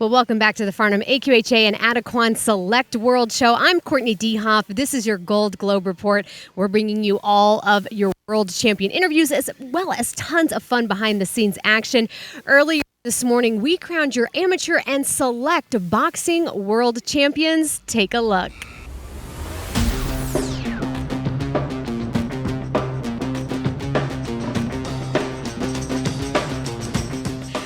Well, welcome back to the Farnham AQHA and Adequan Select World Show. I'm Courtney Dehoff. This is your Gold Globe Report. We're bringing you all of your world champion interviews as well as tons of fun behind-the-scenes action. Earlier this morning, we crowned your amateur and select boxing world champions. Take a look.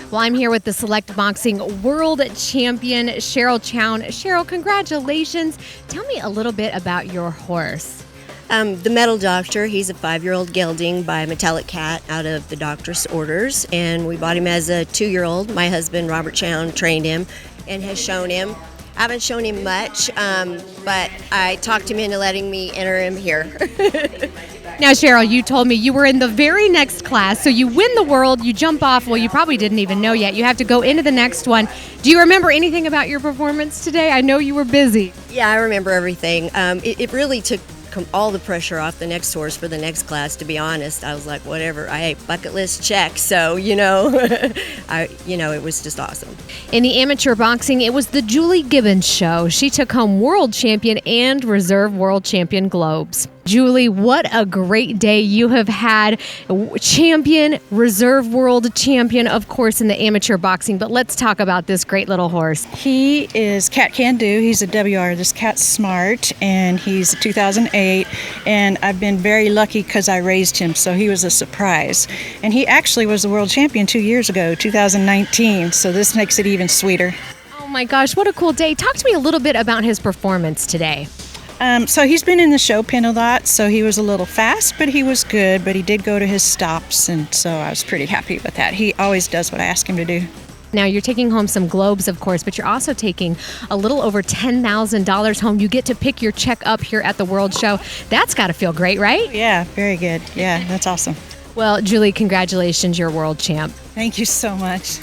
Well, I'm here with the Select Boxing World Champion, Cheryl Chown. Cheryl, congratulations. Tell me a little bit about your horse. The Metal Doctor, he's a 5-year-old gelding by Metallic Cat out of the doctor's orders, and we bought him as a 2-year-old. My husband, Robert Chown, trained him and has shown him. I haven't shown him much, but I talked him into letting me enter him here. Now, Cheryl, you told me you were in the very next class, so you win the world, you jump off. Well, you probably didn't even know yet. You have to go into the next one. Do you remember anything about your performance today? I know you were busy. Yeah, I remember everything. It really took all the pressure off the next horse for the next class, to be honest. I was like, whatever, bucket list check. So, it was just awesome. In the amateur boxing, it was the Julie Gibbons show. She took home world champion and reserve world champion globes. Julie, what a great day you have had. Champion, reserve world champion, of course, in the amateur boxing. But let's talk about this great little horse. He is Cat Can Do. He's a WR. This cat's smart, and he's 2008. And I've been very lucky because I raised him, so he was a surprise. And he actually was the world champion 2 years ago, 2019. So this makes it even sweeter. Oh my gosh, what a cool day. Talk to me a little bit about his performance today. So he's been in the show pen a lot, so he was a little fast, but he was good, but he did go to his stops, and so I was pretty happy with that. He always does what I ask him to do. Now, you're taking home some globes, of course, but you're also taking a little over $10,000 home. You get to pick your check up here at the World Show. That's got to feel great, right? Yeah, very good. Yeah, that's awesome. Well, Julie, congratulations, you're world champ. Thank you so much.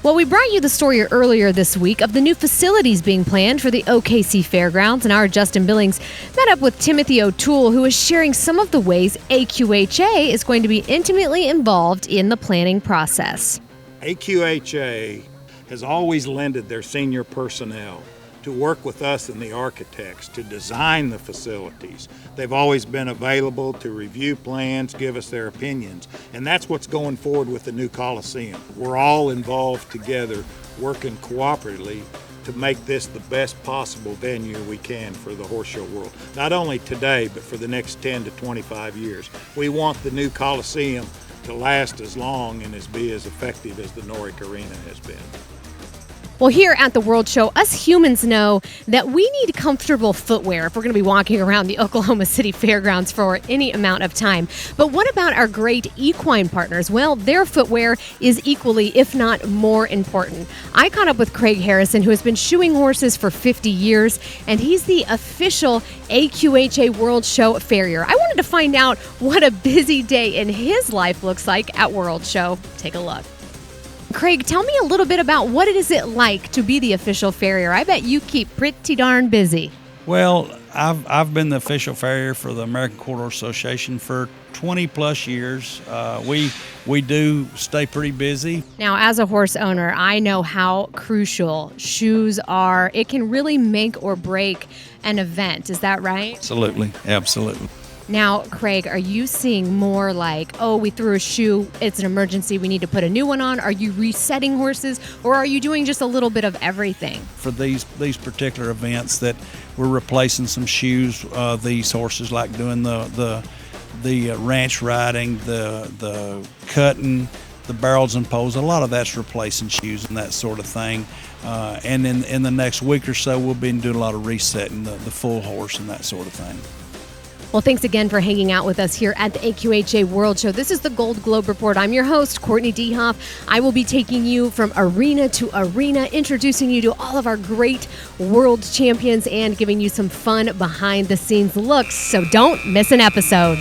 Well, we brought you the story earlier this week of the new facilities being planned for the OKC Fairgrounds, and our Justin Billings met up with Timothy O'Toole, who is sharing some of the ways AQHA is going to be intimately involved in the planning process. AQHA has always lended their senior personnel to work with us and the architects to design the facilities. They've always been available to review plans, give us their opinions, and that's what's going forward with the new Coliseum. We're all involved together, working cooperatively to make this the best possible venue we can for the horse show world. Not only today, but for the next 10 to 25 years. We want the new Coliseum to last as long and be as effective as the Norwick Arena has been. Well, here at the World Show, us humans know that we need comfortable footwear if we're going to be walking around the Oklahoma City Fairgrounds for any amount of time. But what about our great equine partners? Well, their footwear is equally, if not more important. I caught up with Craig Harrison, who has been shoeing horses for 50 years, and he's the official AQHA World Show Farrier. I wanted to find out what a busy day in his life looks like at World Show. Take a look. Craig, tell me a little bit about what it is like to be the official farrier. I bet you keep pretty darn busy. Well, I've been the official farrier for the American Quarter Association for 20 plus years. We do stay pretty busy. Now, as a horse owner, I know how crucial shoes are. It can really make or break an event. Is that right? Absolutely. Now, Craig, are you seeing more like, oh, we threw a shoe, it's an emergency, we need to put a new one on? Are you resetting horses, or are you doing just a little bit of everything? For these particular events that we're replacing some shoes, these horses like doing the ranch riding, the cutting, the barrels and poles, a lot of that's replacing shoes and that sort of thing. And in the next week or so, we'll be doing a lot of resetting the full horse and that sort of thing. Well, thanks again for hanging out with us here at the AQHA World Show. This is the Gold Globe Report. I'm your host, Courtney Dehoff. I will be taking you from arena to arena, introducing you to all of our great world champions and giving you some fun behind-the-scenes looks. So don't miss an episode.